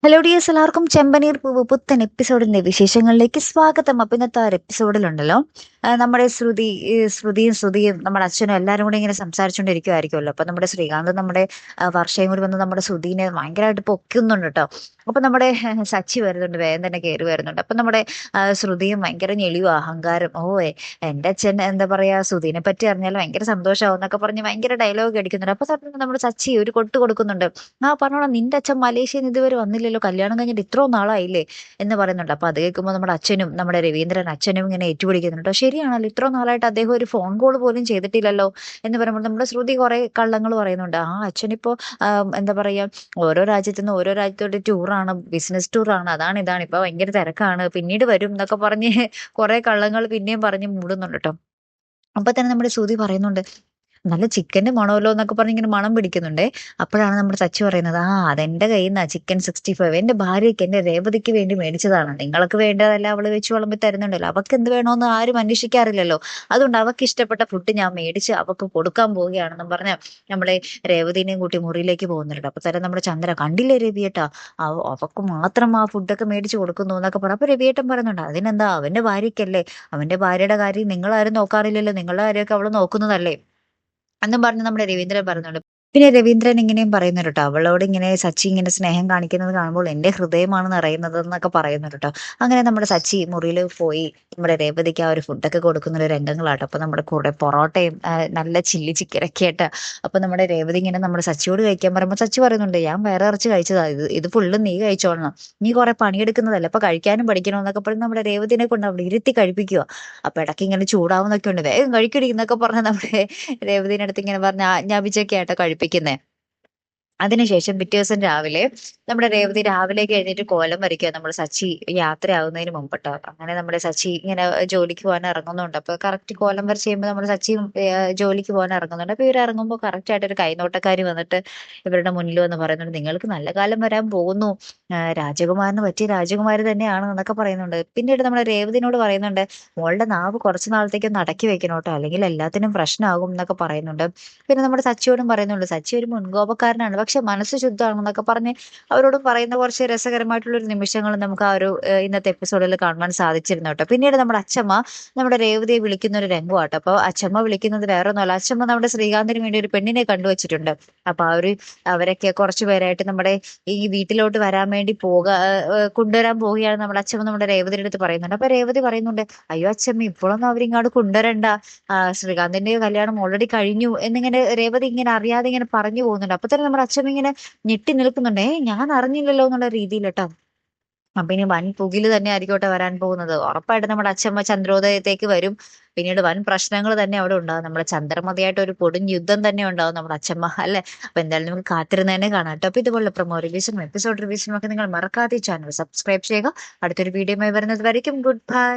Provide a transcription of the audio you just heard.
Hello dears, എല്ലാവർക്കും ചെമ്പനീർ പൂവ് പുത്തൻ എപ്പിസോഡിന്റെ വിശേഷങ്ങളിലേക്ക് സ്വാഗതം. അപ്പൊ ഇന്നത്തെ ആ ഒരു എപ്പിസോഡിലുണ്ടല്ലോ, നമ്മുടെ ശ്രുതിയും നമ്മുടെ അച്ഛനും എല്ലാവരും കൂടി ഇങ്ങനെ സംസാരിച്ചുകൊണ്ടിരിക്കുമായിരിക്കുമല്ലോ. അപ്പൊ നമ്മുടെ ശ്രീകാന്ത് നമ്മുടെ വർഷയും കൂടി വന്ന് നമ്മുടെ ശ്രുതിനെ ഭയങ്കരമായിട്ട് പൊക്കുന്നുണ്ട് കേട്ടോ. അപ്പൊ നമ്മുടെ സച്ചി വരുന്നുണ്ട്, വേഗം തന്നെ കയറി വരുന്നുണ്ട്. അപ്പൊ നമ്മുടെ ശ്രുതിയും ഭയങ്കര ഞെളിയും അഹങ്കാരം. എന്റെ അച്ഛൻ എന്താ പറയാ, ശ്രുതിനെ പറ്റി അറിഞ്ഞാൽ ഭയങ്കര സന്തോഷമാവും എന്നൊക്കെ പറഞ്ഞ് ഭയങ്കര ഡയലോഗ് അടിക്കുന്നുണ്ട്. അപ്പൊ തന്നെ നമ്മുടെ സച്ചി ഒരു കൊട്ട് കൊടുക്കുന്നുണ്ട്. പറഞ്ഞോളാം, നിന്റെ അച്ഛൻ മലേഷ്യയിൽ നിന്ന് ഇതുവരെ വന്നില്ലല്ലോ, കല്യാണം കഴിഞ്ഞിട്ട് ഇത്രയും നാളായില്ലേ എന്ന് പറയുന്നുണ്ട്. അപ്പൊ അത് കേൾക്കുമ്പോൾ നമ്മുടെ അച്ഛനും നമ്മുടെ രവീന്ദ്രൻ അച്ഛനും ഇങ്ങനെ ഏറ്റുപിടിക്കുന്നുണ്ട്. ശരിയാണല്ലോ, ഇത്രയും നാളായിട്ട് അദ്ദേഹം ഒരു ഫോൺ കോൾ പോലും ചെയ്തിട്ടില്ലല്ലോ എന്ന് പറയുമ്പോൾ നമ്മുടെ ശ്രുതി കുറെ കള്ളങ്ങൾ പറയുന്നുണ്ട്. അച്ഛനിപ്പോ എന്താ പറയാ, ഓരോ രാജ്യത്തു നിന്ന് ഓരോ രാജ്യത്തോട്ട് ടൂറാണ്, ബിസിനസ് ടൂറാണ്, അതാണ് ഇതാണ്, ഇപ്പൊ ഭയങ്കര തിരക്കാണ്, പിന്നീട് വരും എന്നൊക്കെ പറഞ്ഞ് കുറെ കള്ളങ്ങൾ പിന്നെയും പറഞ്ഞ് മൂടുന്നുണ്ട് കേട്ടോ. അപ്പൊ തന്നെ നമ്മുടെ ശ്രുതി പറയുന്നുണ്ട്, നല്ല ചിക്കന്റെ മണമല്ലോ എന്നൊക്കെ പറഞ്ഞ് ഇങ്ങനെ മണം പിടിക്കുന്നുണ്ടേ. അപ്പോഴാണ് നമ്മുടെ സച്ചി പറയുന്നത്, അതെന്റെ കയ്യിൽ നിന്നാ ചിക്കൻ 65, എന്റെ ഭാര്യയ്ക്ക്, എന്റെ രേവതിക്ക് വേണ്ടി മേടിച്ചതാണ്, നിങ്ങൾക്ക് വേണ്ടതല്ല അവള് വെച്ച് വിളമ്പി തരുന്നുണ്ടല്ലോ, അവക്ക് എന്ത് വേണോന്ന് ആരും അന്വേഷിക്കാറില്ലല്ലോ, അതുകൊണ്ട് അവക്ക് ഇഷ്ടപ്പെട്ട ഫുഡ് ഞാൻ മേടിച്ച് അവക്ക് കൊടുക്കാൻ പോവുകയാണെന്നും പറഞ്ഞ് നമ്മളെ രേവതിനെയും കൂട്ടി മുറിയിലേക്ക് പോകുന്നുണ്ട്. അപ്പൊ തന്നെ നമ്മുടെ ചന്ദ്ര, കണ്ടില്ലേ രവിയേട്ടാ, അവക്ക് മാത്രം ആ ഫുഡൊക്കെ മേടിച്ച് കൊടുക്കുന്നു എന്നൊക്കെ പറഞ്ഞു. അപ്പൊ രവിയേട്ടൻ പറയുന്നുണ്ട്, അതിനെന്താ, അവന്റെ ഭാര്യയ്ക്കല്ലേ, അവന്റെ ഭാര്യയുടെ കാര്യം നിങ്ങളാരും നോക്കാറില്ലല്ലോ, നിങ്ങളുടെ കാര്യമൊക്കെ അവള് നോക്കുന്നതല്ലേ എന്നും പറഞ്ഞ് നമ്മുടെ രവീന്ദ്രൻ പറയുന്നുണ്ട്. പിന്നെ രവീന്ദ്രൻ ഇങ്ങനെയും പറയുന്നുണ്ട് കേട്ടോ, അവളോട് ഇങ്ങനെ സച്ചി ഇങ്ങനെ സ്നേഹം കാണിക്കുന്നത് കാണുമ്പോൾ എന്റെ ഹൃദയമാണ് നിറയുന്നത് എന്നൊക്കെ പറയുന്നുണ്ട് കേട്ടോ. അങ്ങനെ നമ്മുടെ സച്ചി മുറിയിൽ പോയി നമ്മുടെ രേവതിക്ക് ആ ഒരു ഫുഡൊക്കെ കൊടുക്കുന്ന ഒരു രംഗങ്ങളാട്ടോ. അപ്പൊ നമ്മുടെ കൂടെ പൊറോട്ടയും നല്ല ചില്ലി ചിക്കനൊക്കെ ആയിട്ട്. അപ്പൊ നമ്മുടെ രേവതി ഇങ്ങനെ നമ്മുടെ സച്ചിയോട് കഴിക്കാൻ പറയുമ്പോൾ സച്ചി പറയുന്നുണ്ട്, ഞാൻ വേറെ ഇറച്ചി കഴിച്ചതാ, ഇത് ഫുള്ള് നീ കഴിച്ചോളണം, നീ കുറെ പണിയെടുക്കുന്നതല്ലേ, അപ്പൊ കഴിക്കാനും പഠിക്കണം എന്നൊക്കെ പറഞ്ഞ് നമ്മുടെ രേവതിനെ കൊണ്ട് അവിടെ ഇരുത്തി കഴിപ്പിക്കുക. അപ്പൊ ഇടയ്ക്ക് ഇങ്ങനെ ചൂടാവുന്നൊക്കെ ഉണ്ട്, വേഗം കഴിക്കടി എന്നൊക്കെ പറഞ്ഞ് നമ്മുടെ രേവതിന്റെ അടുത്ത് ഇങ്ങനെ പറഞ്ഞ ആജ്ഞാപിച്ചൊക്കെ ആയിട്ടോ കഴിപ്പിക്കുന്നേ. അതിനുശേഷം പിറ്റേ ദിവസം രാവിലെ നമ്മുടെ രേവതി രാവിലേക്ക് എഴുന്നേറ്റ് കോലം വരയ്ക്കുക, നമ്മുടെ സച്ചി യാത്രയാവുന്നതിന് മുമ്പിട്ടോ. അങ്ങനെ നമ്മുടെ സച്ചി ഇങ്ങനെ ജോലിക്ക് പോകാൻ ഇറങ്ങുന്നുണ്ട്. അപ്പൊ കറക്റ്റ് കോലം വരച്ച് കഴിയുമ്പോൾ നമ്മുടെ സച്ചിയും ജോലിക്ക് പോകാൻ ഇറങ്ങുന്നുണ്ട്. അപ്പൊ ഇവർ ഇറങ്ങുമ്പോൾ കറക്റ്റ് ആയിട്ട് ഒരു കൈനോട്ടക്കാരി വന്നിട്ട് ഇവരുടെ മുന്നിൽ വന്ന് പറയുന്നുണ്ട്, നിങ്ങൾക്ക് നല്ല കാലം വരാൻ പോകുന്നു, രാജകുമാരന് പറ്റിയ രാജകുമാരി തന്നെയാണ് എന്നൊക്കെ പറയുന്നുണ്ട്. പിന്നീട് നമ്മുടെ രേവതിനോട് പറയുന്നുണ്ട്, മോളുടെ നാവ് കുറച്ചു നാളത്തേക്ക് ഒന്ന് അടക്കി വെക്കണം കേട്ടോ, അല്ലെങ്കിൽ എല്ലാത്തിനും പ്രശ്നമാകും എന്നൊക്കെ പറയുന്നുണ്ട്. പിന്നെ നമ്മുടെ സച്ചിയോടും പറയുന്നുണ്ട്, സച്ചി ഒരു മുൻകോപക്കാരനാണ്, പക്ഷെ മനസ്സ് ശുദ്ധമാണെന്നൊക്കെ പറഞ്ഞ് അവരോടും പറയുന്ന കുറച്ച് രസകരമായിട്ടുള്ള ഒരു നിമിഷങ്ങൾ നമുക്ക് ആ ഒരു ഇന്നത്തെ എപ്പിസോഡിൽ കാണുവാൻ സാധിച്ചിരുന്നു കേട്ടോ. പിന്നീട് നമ്മുടെ അച്ഛമ്മ നമ്മുടെ രേവതിയെ വിളിക്കുന്ന ഒരു രംഗമാട്ടോ. അപ്പൊ അച്ഛമ്മ വിളിക്കുന്നത് വേറെ ഒന്നുമല്ല, അച്ഛമ്മ നമ്മുടെ ശ്രീകാന്തിന് വേണ്ടി ഒരു പെണ്ണിനെ കണ്ടുവച്ചിട്ടുണ്ട്. അപ്പൊ അവരൊക്കെ കുറച്ചു പേരായിട്ട് നമ്മുടെ ഈ വീട്ടിലോട്ട് വരാൻ വേണ്ടി കൊണ്ടുവരാൻ പോവുകയാണ് നമ്മുടെ അച്ഛമ്മ നമ്മുടെ രേവതിയുടെ അടുത്ത് പറയുന്നുണ്ട്. അപ്പൊ രേവതി പറയുന്നുണ്ട്, അയ്യോ അച്ഛമ്മ, ഇപ്പോഴൊന്നും അവരിങ്ങോട്ട് കൊണ്ടുവരണ്ട, ശ്രീകാന്തിന്റെ കല്യാണം ഓൾറെഡി കഴിഞ്ഞു എന്നിങ്ങനെ രേവതി ഇങ്ങനെ അറിയാതെ ഇങ്ങനെ പറഞ്ഞു പോകുന്നുണ്ട്. അപ്പൊ തന്നെ നമ്മുടെ അച്ഛൻ ഇങ്ങനെ ഞെട്ടി നിൽക്കുന്നുണ്ട്, ഞാൻ അറിഞ്ഞില്ലല്ലോ എന്നുള്ള രീതിയിൽ കേട്ടോ. അപ്പൊ ഇനി വൻ പുകില് തന്നെ ആയിരിക്കോട്ടെ വരാൻ പോകുന്നത്, ഉറപ്പായിട്ട് നമ്മുടെ അച്ഛമ്മ ചന്ദ്രോദയത്തേക്ക് വരും. പിന്നീട് വൻ പ്രശ്നങ്ങൾ തന്നെ അവിടെ ഉണ്ടാവും, നമ്മുടെ ചന്ദ്രമതിയായിട്ട് ഒരു കൊടും യുദ്ധം തന്നെ ഉണ്ടാവും നമ്മുടെ അച്ഛമ്മ, അല്ലെ. അപ്പൊ എന്തായാലും നമുക്ക് കാത്തിരുന്ന് തന്നെ കാണാം കേട്ടോ. അപ്പൊ ഇതുപോലെ പ്രൊമോ റിവ്യൂസും എപ്പിസോഡ് റിവ്യൂസും ഒക്കെ നിങ്ങൾ മറക്കാതെ ചാനൽ സബ്സ്ക്രൈബ് ചെയ്യുക. അടുത്തൊരു വീഡിയോ വരുന്നത് വരയ്ക്കും ഗുഡ് ബൈ.